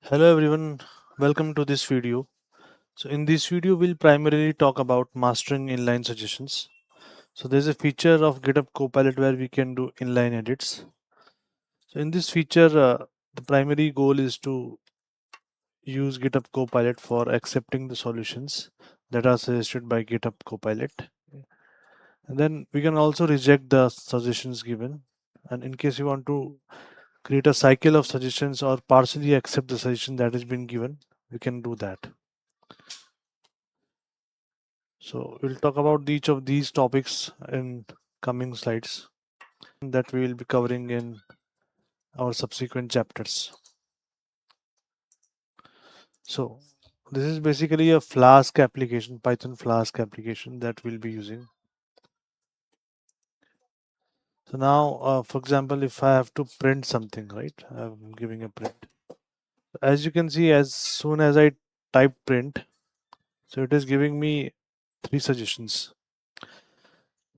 Hello everyone, welcome to this video. So in this video we'll primarily talk about mastering inline suggestions. So there's a feature of GitHub Copilot where we can do inline edits. So in this feature the primary goal is to use GitHub Copilot for accepting the solutions that are suggested by GitHub Copilot. And then we can also reject the suggestions given. And in case you want to create a cycle of suggestions or partially accept the suggestion that has been given, we can do that. So we'll talk about each of these topics in coming slides that we will be covering in our subsequent chapters. So this is basically a Flask application, Python Flask application that we'll be using. So now, for example, if I have to print something, right? I'm giving a print. As you can see, as soon as I type print, so it is giving me 3 suggestions.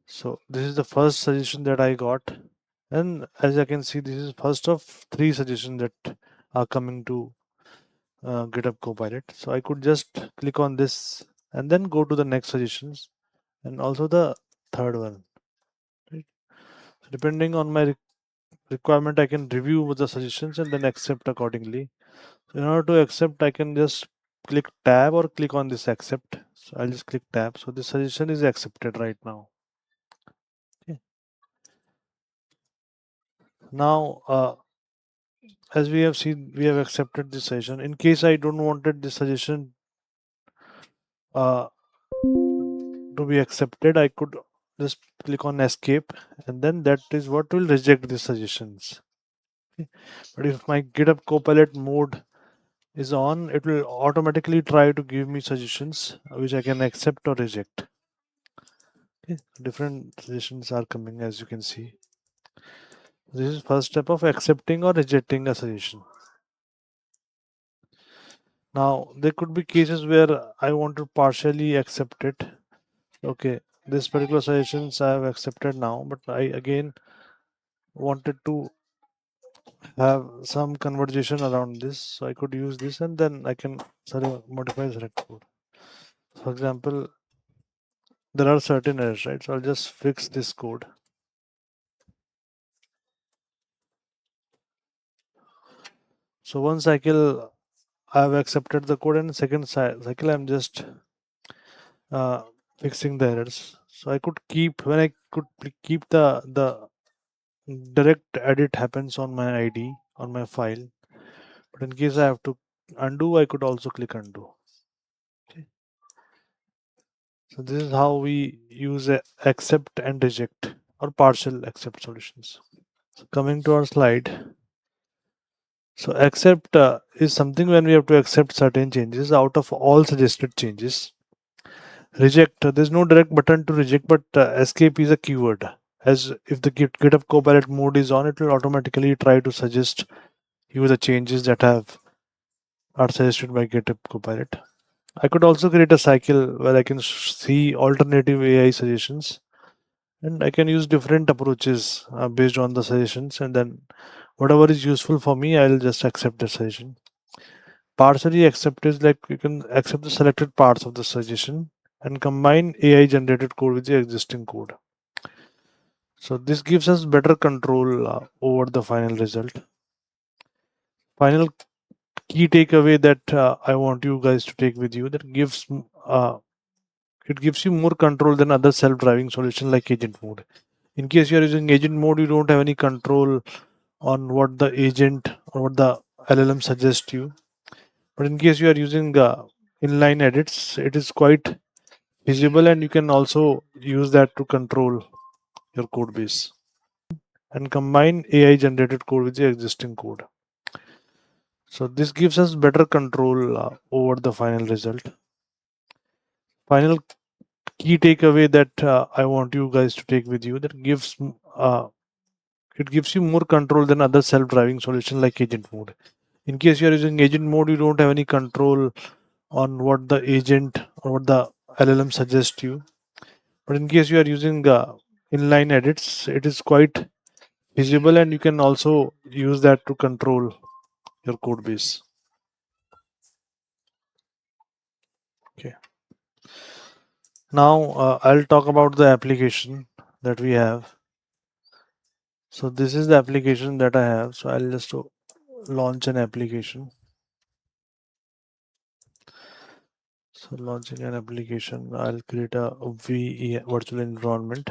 So this is the first suggestion that I got. And as I can see, this is first of 3 suggestions that are coming to GitHub Copilot. So I could just click on this and then go to the next suggestions and also the third one. Right? So depending on my requirement, I can review the suggestions and then accept accordingly. So in order to accept, I can just click tab or click on this accept. So I'll just click tab. So this suggestion is accepted right now. Okay. Now, as we have seen, we have accepted this suggestion. In case I don't wanted this suggestion uh, to be accepted, I could just click on escape, and then that is what will reject the suggestions. Okay. But if my GitHub Copilot mode is on, it will automatically try to give me suggestions which I can accept or reject. Okay. Different suggestions are coming, as you can see. This is first step of accepting or rejecting a suggestion. Now there could be cases where I want to partially accept it. Okay, this particular suggestions I have accepted now, but I again wanted to have some conversation around this, so I could use this and then I can modify select code. For example, there are certain errors, right? So I'll just fix this code. So one cycle I've accepted the code, and second cycle I'm just uh, fixing the errors. So I could keep when I could keep the direct edit happens on my ID on my file. But in case I have to undo, I could also click undo. Okay. So this is how we use accept and reject or partial accept solutions. So coming to our slide. So accept is something when we have to accept certain changes out of all suggested changes. Reject, there's no direct button to reject, but escape is a keyword. As if the GitHub Copilot mode is on, it will automatically try to suggest you the changes that are suggested by GitHub Copilot. I could also create a cycle where I can see alternative AI suggestions, and I can use different approaches based on the suggestions, and then whatever is useful for me, I'll just accept the suggestion. Partially accept is like you can accept the selected parts of the suggestion and combine AI generated code with the existing code. So this gives us better control over the final result. Final key takeaway that I want you guys to take with you, that it gives you more control than other self-driving solution like agent mode. In case you are using agent mode, you don't have any control on what the agent or what the LLM suggests you. But in case you are using inline edits, it is quite feasible, and you can also use that to control your code base and combine AI generated code with the existing code. So this gives us better control over the final result. Final key takeaway that I want you guys to take with you, that it gives you more control than other self-driving solution like agent mode. In case you are using agent mode, you don't have any control on what the agent or what the LLM suggests you. But in case you are using inline edits, it is quite feasible, and you can also use that to control your code base Okay. Now I'll talk about the application that we have. So this is the application that I have. So I'll just launch an application. So launching an application, I'll create a VE virtual environment.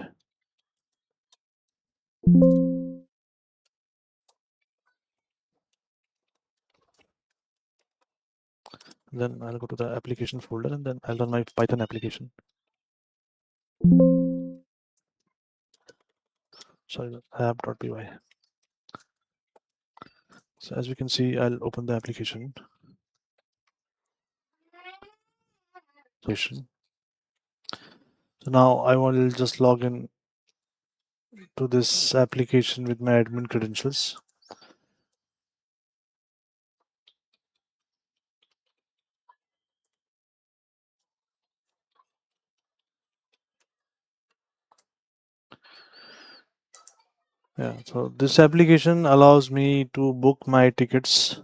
Then I'll go to the application folder and then I'll run my Python application. Sorry, app.py. So as we can see, I'll open the application. So now I will just log in to this application with my admin credentials. Yeah, so this application allows me to book my tickets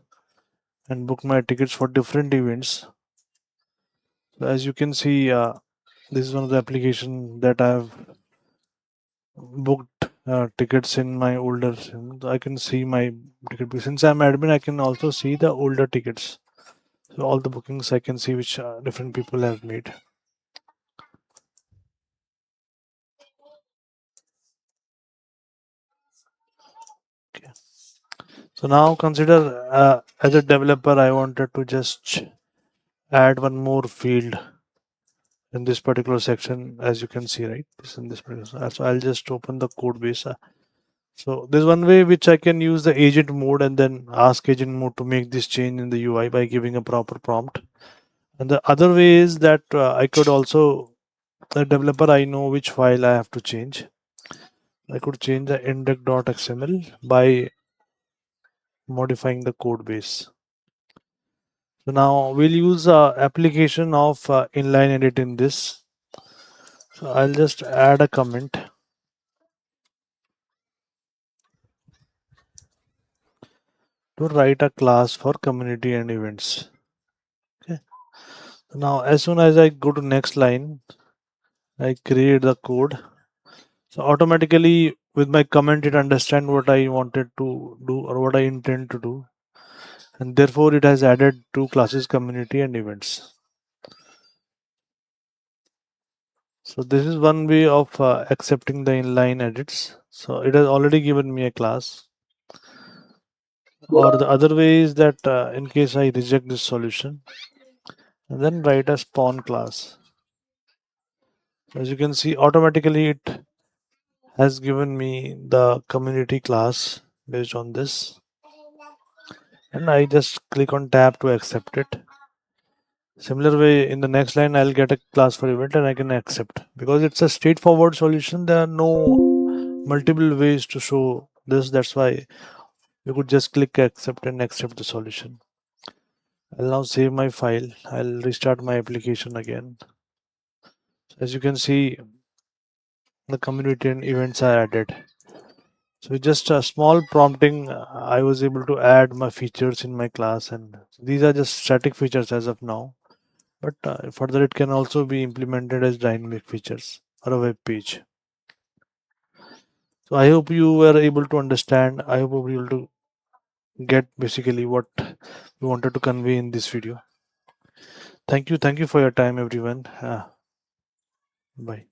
and book my tickets for different events. So as you can see, this is one of the application that I've booked tickets in my older. I can see my ticket. Since I'm admin, I can also see the older tickets. So all the bookings I can see which different people have made. Okay. So now consider as a developer, I wanted to just add one more field in this particular section, as you can see, right? This in this particular. So I'll just open the code base. So there's one way which I can use the agent mode and then ask agent mode to make this change in the UI by giving a proper prompt. And the other way is that I could also, the developer, I know which file I have to change. I could change the index.xml by modifying the code base. So now we'll use application of inline edit in this. So I'll just add a comment to write a class for community and events. Okay. Now as soon as I go to next line, I create the code. So automatically with my comment, it understand what I wanted to do or what I intend to do. And therefore it has added two classes, community and events. So this is one way of accepting the inline edits. So it has already given me a class. Or the other way is that in case I reject this solution, and then write a spawn class. As you can see, automatically it has given me the community class based on this. And I just click on tab to accept it. Similar way, in the next line, I'll get a class for event and I can accept. Because it's a straightforward solution, there are no multiple ways to show this. That's why you could just click accept and accept the solution. I'll now save my file. I'll restart my application again. As you can see, the community and events are added. So with just a small prompting, I was able to add my features in my class, and these are just static features as of now. But further, it can also be implemented as dynamic features or a web page. So I hope you were able to understand. I hope you were able to get basically what we wanted to convey in this video. Thank you for your time, everyone. Bye.